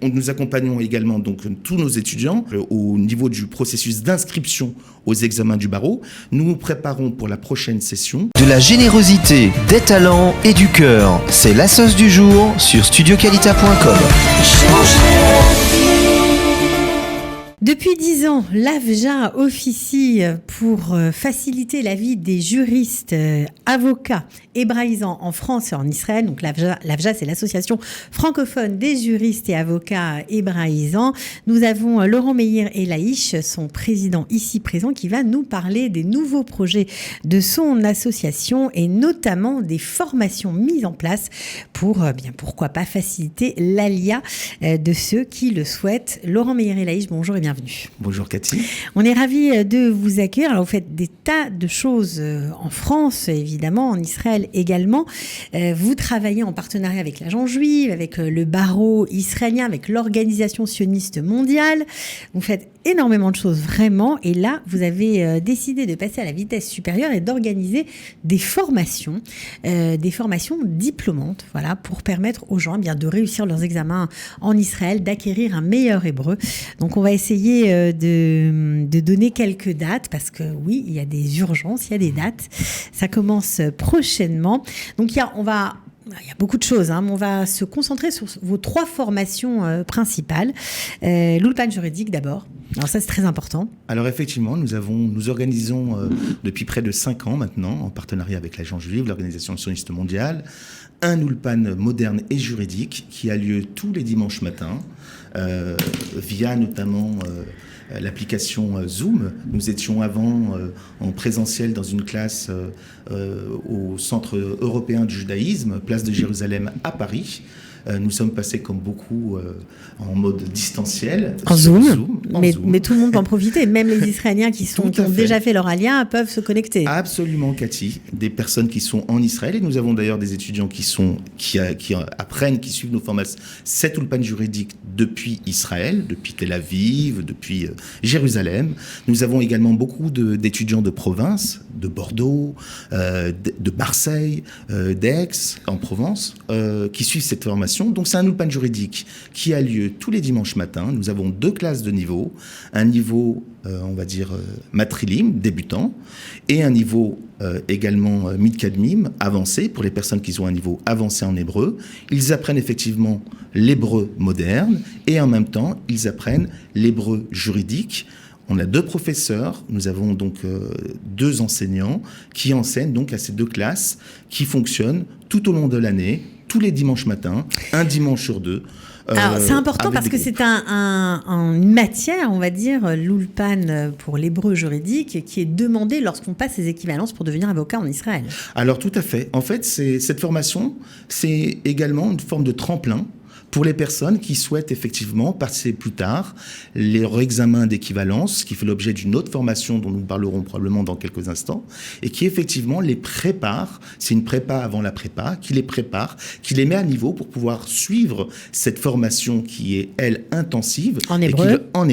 nous accompagnons également donc tous nos étudiants au niveau du processus d'inscription aux examens du barreau. Nous nous préparons pour la prochaine session. De la générosité, des talents et du cœur, c'est la sauce du jour sur studioqualita.com. Depuis 10 ans, l'AFJA officie pour faciliter la vie des juristes, avocats hébraïsants en France et en Israël. Donc l'AFJA, c'est l'association francophone des juristes et avocats hébraïsants. Nous avons Laurent Meir-Elaïch, son président ici présent, qui va nous parler des nouveaux projets de son association et notamment des formations mises en place pour, pourquoi pas, faciliter l'ALIA de ceux qui le souhaitent. Laurent Meir-Elaïch, bonjour et bienvenue. Bonjour Cathy. On est ravis de vous accueillir. Alors vous faites des tas de choses en France, évidemment, en Israël également. Vous travaillez en partenariat avec l'Agence juive, avec le barreau israélien, avec l'Organisation sioniste mondiale. Vous faites énormément de choses vraiment. Et là, vous avez décidé de passer à la vitesse supérieure et d'organiser des formations diplômantes, voilà, pour permettre aux gens de réussir leurs examens en Israël, d'acquérir un meilleur hébreu. Donc on va essayer de donner quelques dates parce que oui, il y a des urgences, il y a des dates. Ça commence prochainement. Donc il y a beaucoup de choses, mais on va se concentrer sur vos 3 formations principales. L'Ulpan juridique d'abord. Alors ça, c'est très important. Alors effectivement, nous organisons depuis près de 5 ans maintenant, en partenariat avec l'Agence juive, l'Organisation sioniste mondiale, un Ulpan moderne et juridique qui a lieu tous les dimanches matins, via notamment l'application Zoom. Nous étions avant en présentiel dans une classe au Centre européen du judaïsme, place de Jérusalem à Paris. Nous sommes passés comme beaucoup en mode distanciel. En Zoom. Mais tout le monde peut en profiter. Même les Israéliens qui ont déjà fait leur alia peuvent se connecter. Absolument, Cathy. Des personnes qui sont en Israël. Et nous avons d'ailleurs des étudiants qui apprennent, qui suivent nos formations, cet Ulpan juridique depuis Israël, depuis Tel Aviv, depuis Jérusalem. Nous avons également beaucoup d'étudiants de province, de Bordeaux, de Marseille, d'Aix, en Provence, qui suivent cette formation. Donc c'est un Ulpan juridique qui a lieu tous les dimanches matins. Nous avons 2 classes de niveau, un niveau on va dire matrilim, débutant, et un niveau également midkadmim, avancé, pour les personnes qui ont un niveau avancé en hébreu. Ils apprennent effectivement l'hébreu moderne et en même temps ils apprennent l'hébreu juridique. On a 2 professeurs, nous avons donc 2 enseignants qui enseignent donc à ces 2 classes qui fonctionnent tout au long de l'année, tous les dimanches matins, un dimanche sur 2. Alors, c'est important parce que c'est une matière, on va dire, l'Ulpan pour l'hébreu juridique, qui est demandée lorsqu'on passe ses équivalences pour devenir avocat en Israël. Alors, tout à fait. En fait, cette formation, c'est également une forme de tremplin pour les personnes qui souhaitent effectivement passer plus tard leur examen d'équivalence, qui fait l'objet d'une autre formation dont nous parlerons probablement dans quelques instants, et qui effectivement les prépare, c'est une prépa avant la prépa, qui les prépare, qui les met à niveau pour pouvoir suivre cette formation qui est, elle, intensive. En hébreu. En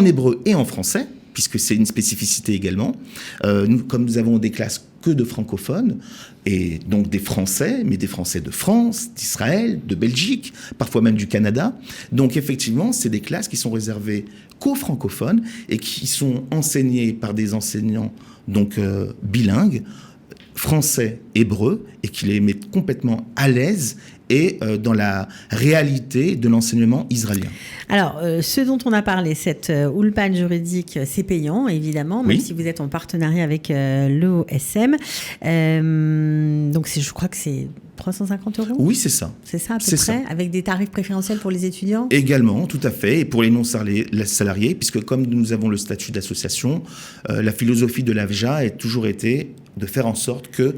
hébreu et en français, puisque c'est une spécificité également. Comme nous avons des classes que de francophones, et donc des Français, mais des Français de France, d'Israël, de Belgique, parfois même du Canada. Donc effectivement, c'est des classes qui sont réservées qu'aux francophones et qui sont enseignées par des enseignants donc bilingues, français, hébreu, et qui les mettent complètement à l'aise et dans la réalité de l'enseignement israélien. Alors, ce dont on a parlé, cette Ulpan juridique, c'est payant, évidemment, même si vous êtes en partenariat avec l'OSM. Donc, je crois que c'est 350 €. Oui, c'est ça. C'est ça, à peu près, avec des tarifs préférentiels pour les étudiants ? Également, tout à fait, et pour les non-salariés, puisque comme nous avons le statut d'association, la philosophie de l'AFJA a toujours été de faire en sorte que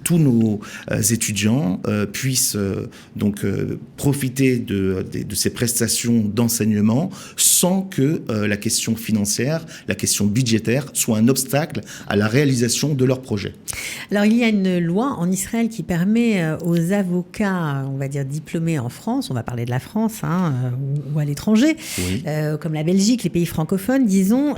tous nos étudiants puissent donc profiter de ces prestations d'enseignement sans que la question financière, la question budgétaire soit un obstacle à la réalisation de leur projet. Alors, il y a une loi en Israël qui permet aux avocats, on va dire diplômés en France, on va parler de la France ou à l'étranger, comme la Belgique, les pays francophones, disons,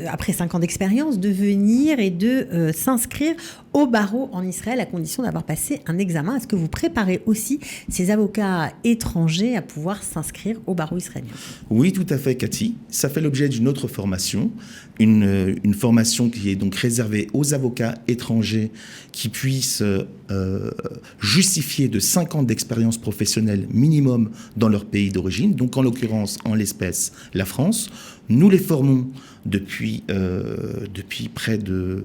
après 5 ans d'expérience, de venir et de s'inscrire au barreau en Israël à condition d'avoir passé un examen. Est-ce que vous préparez aussi ces avocats étrangers à pouvoir s'inscrire au barreau israélien? Oui, tout à fait, Cathy. Ça fait l'objet d'une autre formation, une formation qui est donc réservée aux avocats étrangers qui puissent justifier de 5 ans d'expérience professionnelle minimum dans leur pays d'origine, donc en l'occurrence, en l'espèce, la France. Nous les formons depuis près de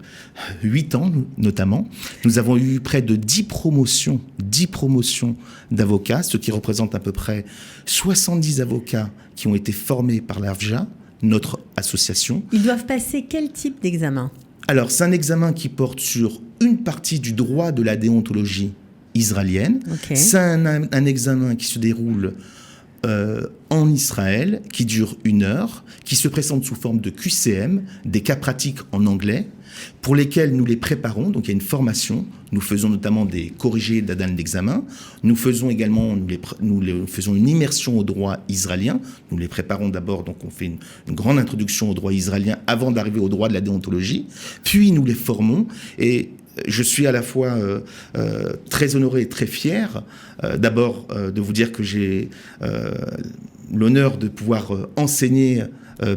8 ans, notamment. Nous avons eu près de 10 promotions d'avocats, ce qui représente à peu près 70 avocats qui ont été formés par l'AFJA, notre association. Ils doivent passer quel type d'examen? Alors, c'est un examen qui porte sur une partie du droit de la déontologie israélienne. Okay. C'est un examen qui se déroule en Israël, qui dure 1 heure, qui se présente sous forme de QCM, des cas pratiques en anglais, pour lesquels nous les préparons. Donc il y a une formation. Nous faisons notamment des corrigés d'adhan d'examen. Nous faisons également, nous faisons une immersion au droit israélien. Nous les préparons d'abord, donc on fait une grande introduction au droit israélien avant d'arriver au droit de la déontologie. Puis nous les formons et je suis à la fois très honoré et très fier, d'abord de vous dire que j'ai l'honneur de pouvoir enseigner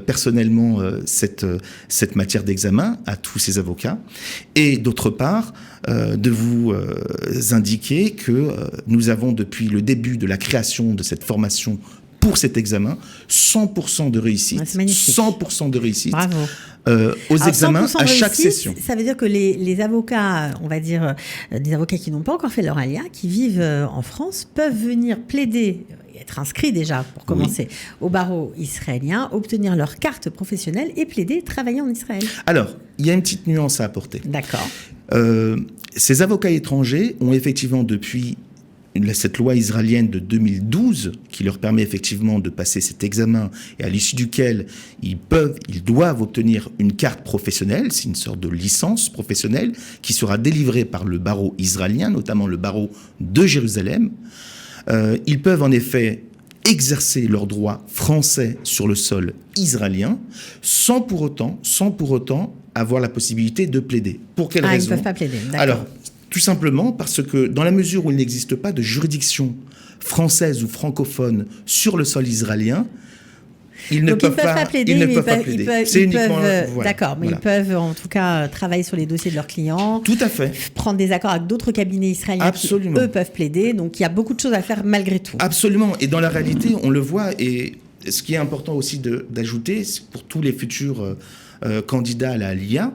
personnellement cette matière d'examen à tous ces avocats, et d'autre part de vous indiquer que nous avons depuis le début de la création de cette formation pour cet examen 100% de réussite, 100% de réussite. Bravo. Aux examens à chaque session. Ça veut dire que les avocats, on va dire des avocats qui n'ont pas encore fait leur alia, qui vivent en France, peuvent venir plaider, être inscrits déjà pour commencer au barreau israélien, obtenir leur carte professionnelle et plaider, travailler en Israël. Alors, il y a une petite nuance à apporter. D'accord. Ces avocats étrangers ont effectivement depuis cette loi israélienne de 2012 qui leur permet effectivement de passer cet examen et à l'issue duquel ils doivent obtenir une carte professionnelle, c'est une sorte de licence professionnelle qui sera délivrée par le barreau israélien, notamment le barreau de Jérusalem. Ils peuvent en effet exercer leurs droits français sur le sol israélien sans pour autant avoir la possibilité de plaider. Pour quelle raison? Ils ne peuvent pas plaider, d'accord. Alors, tout simplement parce que dans la mesure où il n'existe pas de juridiction française ou francophone sur le sol israélien, ils ne peuvent pas plaider. C'est uniquement... D'accord, mais ils peuvent en tout cas travailler sur les dossiers de leurs clients. Tout à fait. Prendre des accords avec d'autres cabinets israéliens. Absolument. Qui, eux, peuvent plaider. Donc il y a beaucoup de choses à faire malgré tout. Absolument. Et dans la réalité, on le voit. Et ce qui est important aussi d'ajouter, pour tous les futurs candidats à la LIA,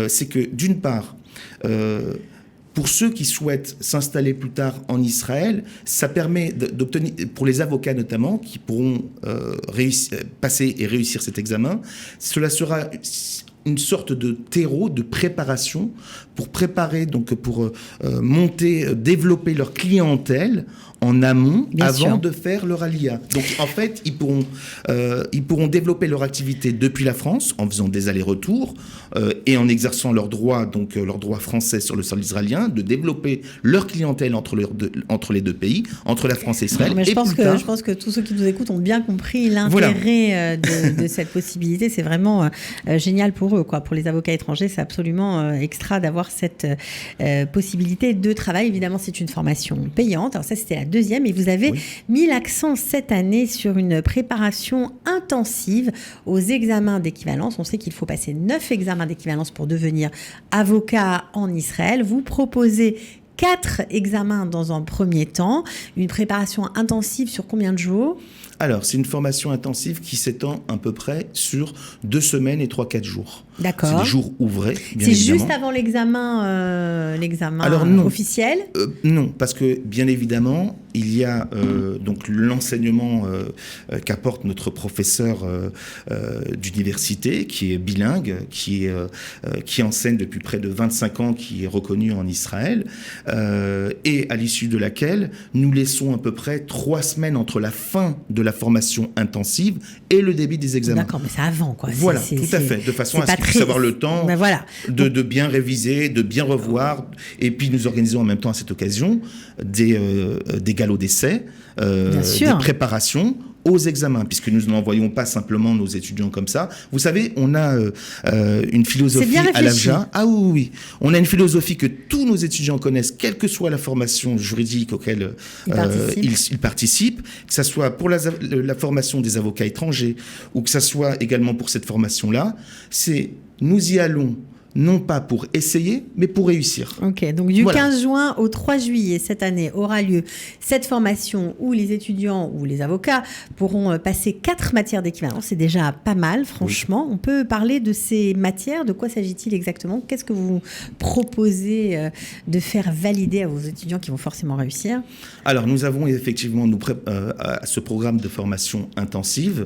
c'est que d'une part... pour ceux qui souhaitent s'installer plus tard en Israël, ça permet d'obtenir, pour les avocats notamment, qui pourront passer et réussir cet examen, cela sera une sorte de terreau de préparation pour préparer, donc pour développer leur clientèle en amont avant de faire leur alia. Donc en fait, ils pourront développer leur activité depuis la France en faisant des allers-retours et en exerçant leurs droits, donc leurs droits français sur le sol israélien, de développer leur clientèle entre les deux pays, entre la France et Israël. Mais je pense que tous ceux qui nous écoutent ont bien compris l'intérêt de cette possibilité. C'est vraiment génial pour eux, quoi. Pour les avocats étrangers, c'est absolument extra d'avoir cette possibilité de travail. Évidemment, c'est une formation payante. Alors ça, c'était la deuxième. Et vous avez mis l'accent cette année sur une préparation intensive aux examens d'équivalence. On sait qu'il faut passer 9 examens d'équivalence pour devenir avocat en Israël. Vous proposez 4 examens dans un premier temps. Une préparation intensive sur combien de jours ? Alors, c'est une formation intensive qui s'étend à peu près sur 2 semaines et 3-4 jours. D'accord. C'est des jours ouvrés, bien évidemment. C'est évidemment. juste avant l'examen Alors, non. officiel ? Non, parce que, bien évidemment, il y a donc l'enseignement qu'apporte notre professeur d'université, qui est bilingue, qui enseigne depuis près de 25 ans, qui est reconnu en Israël, et à l'issue de laquelle nous laissons à peu près 3 semaines entre la fin de la formation intensive et le début des examens. D'accord, mais c'est avant, quoi. Voilà, tout à fait, de façon à ce qu'ils puissent avoir le temps de bien réviser, de bien revoir, et puis nous organisons en même temps à cette occasion des galops d'essai, des préparations aux examens, puisque nous n'envoyons pas simplement nos étudiants comme ça. Vous savez, on a une philosophie à l'AFJA. Ah oui, oui. On a une philosophie que tous nos étudiants connaissent, quelle que soit la formation juridique auquel ils participent, que ce soit pour la formation des avocats étrangers ou que ce soit également pour cette formation-là. C'est nous y allons non pas pour essayer, mais pour réussir. Ok, donc du 15 juin au 3 juillet cette année aura lieu cette formation où les étudiants ou les avocats pourront passer 4 matières d'équivalence. C'est déjà pas mal, franchement. Oui. On peut parler de ces matières. De quoi s'agit-il exactement? Qu'est-ce que vous proposez de faire valider à vos étudiants qui vont forcément réussir? Alors, nous avons effectivement ce programme de formation intensive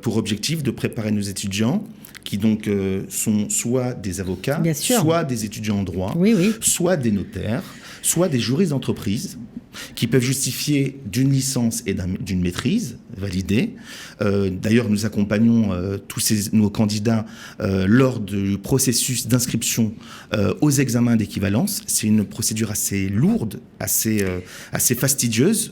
pour objectif de préparer nos étudiants qui donc sont soit des avocats, soit des étudiants en droit, soit des notaires, soit des juristes d'entreprise qui peuvent justifier d'une licence et d'une maîtrise validée. D'ailleurs, nous accompagnons tous nos candidats lors du processus d'inscription aux examens d'équivalence. C'est une procédure assez lourde, assez fastidieuse,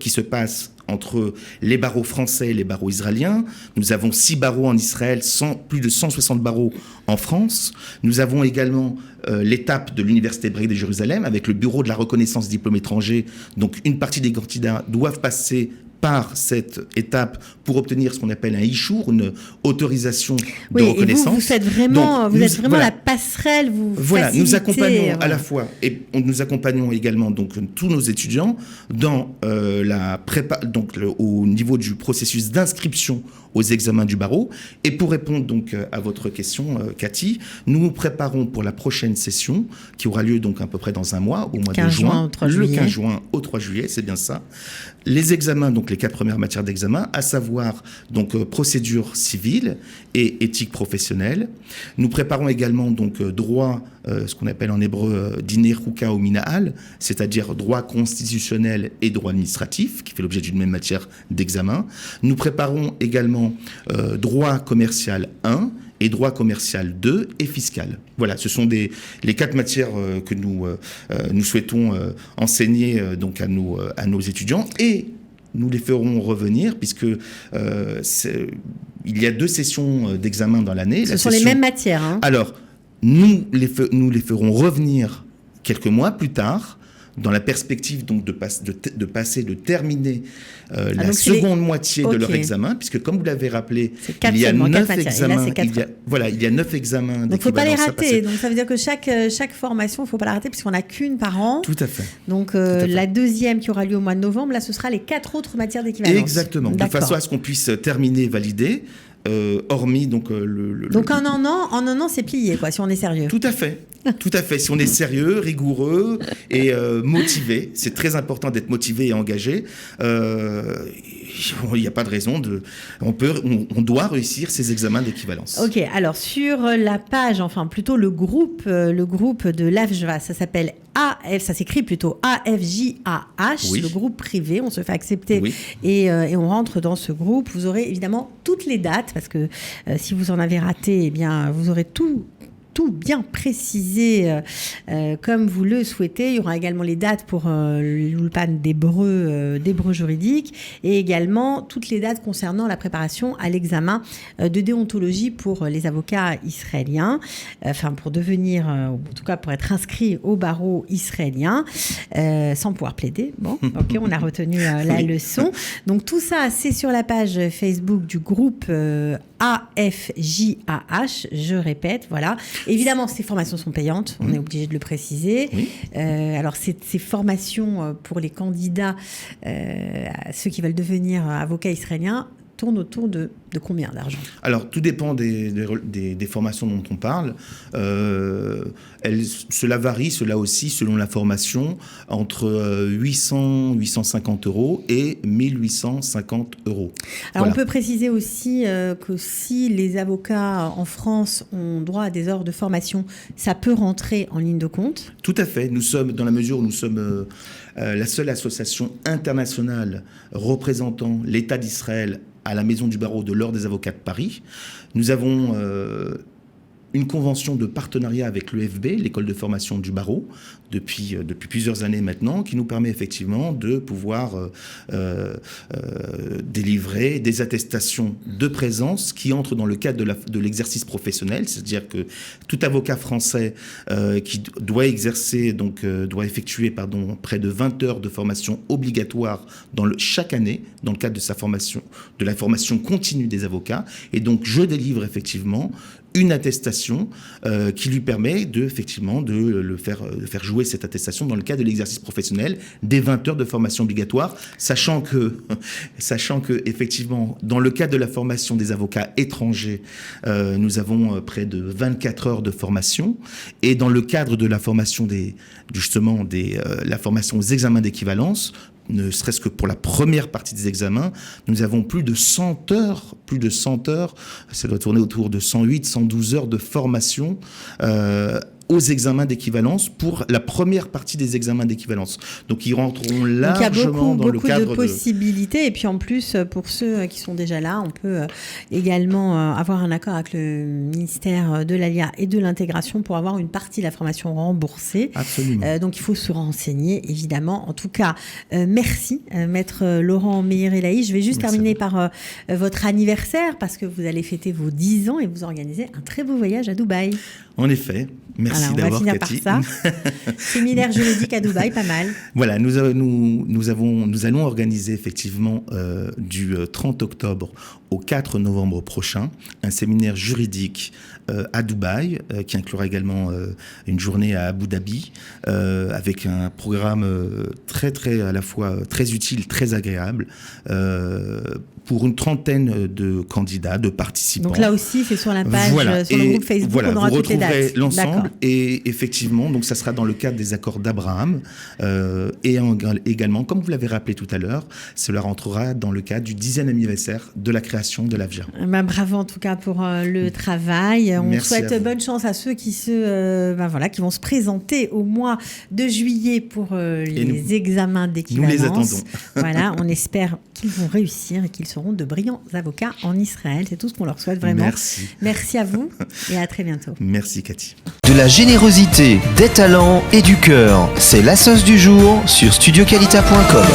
qui se passe entre les barreaux français et les barreaux israéliens. Nous avons 6 barreaux en Israël, plus de 160 barreaux en France. Nous avons également l'étape de l'Université hébraïque de Jérusalem avec le bureau de la reconnaissance des diplômes étrangers. Donc une partie des candidats doivent passer par cette étape pour obtenir ce qu'on appelle un ishour, une autorisation de reconnaissance. Et vous êtes vraiment la passerelle, vous facilitez. Nous accompagnons à la fois, et nous accompagnons également donc tous nos étudiants dans la prépa, donc au niveau du processus d'inscription aux examens du barreau. Et pour répondre donc à votre question, Cathy, nous nous préparons pour la prochaine session qui aura lieu donc à peu près dans un mois, au mois de juin, le 15 juin au 3 juillet, c'est bien ça. Les examens, donc les 4 premières matières d'examen, à savoir donc procédure civile et éthique professionnelle. Nous préparons également donc droit, ce qu'on appelle en hébreu diner huka ou minahal, c'est-à-dire droit constitutionnel et droit administratif, qui fait l'objet d'une même matière d'examen. Nous préparons également droit commercial 1 et droit commercial 2 et fiscal. Voilà, ce sont les 4 matières que nous souhaitons enseigner donc à nos étudiants, et nous les ferons revenir puisque il y a 2 sessions d'examen dans l'année. Ce sont les mêmes matières. Hein. Alors, nous les ferons revenir quelques mois plus tard, dans la perspective donc de terminer la seconde moitié de leur examen, puisque comme vous l'avez rappelé, il y a 9 examens. Il y a 9 examens. Donc il ne faut pas les rater. Donc ça veut dire que chaque formation, il ne faut pas la rater puisqu'on n'a qu'une par an. Tout à fait. Donc la deuxième qui aura lieu au mois de novembre, là ce sera les 4 autres matières d'équivalence. Exactement. De façon à ce qu'on puisse terminer, valider. Hormis donc donc en un an c'est plié quoi si on est sérieux. Tout à fait si on est sérieux, rigoureux et motivé. C'est très important d'être motivé et engagé. Il n'y a pas de raison on doit réussir ces examens d'équivalence. Ok, alors sur la page, enfin plutôt le groupe de l'AFJA, ça s'appelle ça s'écrit plutôt AFJAH, le groupe privé, on se fait accepter et on rentre dans ce groupe. Vous aurez évidemment toutes les dates, parce que si vous en avez raté, eh bien vous aurez tout bien précisé comme vous le souhaitez. Il y aura également les dates pour l'Ulpan d'hébreu juridique et également toutes les dates concernant la préparation à l'examen de déontologie pour les avocats israéliens, pour devenir, en tout cas pour être inscrit au barreau israélien sans pouvoir plaider. Bon, ok, on a retenu la leçon. Donc tout ça, c'est sur la page Facebook du groupe AFJAH, je répète, voilà. Évidemment, ces formations sont payantes, on est obligé de le préciser. Oui. Alors, ces formations pour les candidats, ceux qui veulent devenir avocats israéliens, tournent autour de combien d'argent? Alors, tout dépend des formations dont on parle. Cela varie, cela aussi, selon la formation, entre 850 euros et 1850 euros. Alors, on peut préciser aussi que si les avocats en France ont droit à des heures de formation, ça peut rentrer en ligne de compte? Tout à fait. Nous sommes, dans la mesure où nous sommes la seule association internationale représentant l'État d'Israël à la Maison du Barreau de l'Ordre des avocats de Paris. Nous avons une convention de partenariat avec l'EFB, l'école de formation du barreau, depuis plusieurs années maintenant, qui nous permet effectivement de pouvoir délivrer des attestations de présence qui entrent dans le cadre de l'exercice professionnel, c'est-à-dire que tout avocat français qui doit exercer, doit effectuer près de 20 heures de formation obligatoire chaque année dans le cadre de sa formation, de la formation continue des avocats. Et donc, je délivre effectivement une attestation qui lui permet de faire jouer cette attestation dans le cadre de l'exercice professionnel des 20 heures de formation obligatoire, sachant que effectivement, dans le cadre de la formation des avocats étrangers, nous avons près de 24 heures de formation, et dans le cadre de la formation la formation aux examens d'équivalence, ne serait-ce que pour la première partie des examens, nous avons plus de 100 heures, ça doit tourner autour de 108, 112 heures de formation aux examens d'équivalence pour la première partie des examens d'équivalence. Donc ils rentreront largement dans le cadre de... beaucoup de possibilités. Et puis en plus, pour ceux qui sont déjà là, on peut également avoir un accord avec le ministère de l'ALIA et de l'intégration pour avoir une partie de la formation remboursée. Absolument. Donc il faut se renseigner, évidemment. En tout cas, merci, Maître Laurent Meyer-Elahi. Je vais juste terminer par votre anniversaire, parce que vous allez fêter vos 10 ans et vous organisez un très beau voyage à Dubaï. En effet. Merci d'avoir, Cathy. On va finir par ça. Séminaire juridique à Dubaï, pas mal. Voilà, nous allons organiser effectivement du 30 octobre au 4 novembre prochain un séminaire juridique à Dubaï qui inclura également une journée à Abu Dhabi avec un programme à la fois très utile, très agréable pour une trentaine de candidats, de participants. Donc là aussi, c'est sur la page, sur le groupe Facebook, on aura toutes les dates. Vous retrouverez l'ensemble. Et effectivement, donc ça sera dans le cadre des accords d'Abraham et également, comme vous l'avez rappelé tout à l'heure, cela rentrera dans le cadre du 10e anniversaire de la création de l'AFJA. Bravo en tout cas pour le travail. On souhaite bonne chance à ceux qui vont se présenter au mois de juillet pour les examens d'équivalence. Nous les attendons. Voilà, on espère qu'ils vont réussir et qu'ils seront de brillants avocats en Israël. C'est tout ce qu'on leur souhaite vraiment. Merci. Merci à vous et à très bientôt. Merci Cathy. De la générosité, des talents et du cœur, c'est la sauce du jour sur studioqualita.com.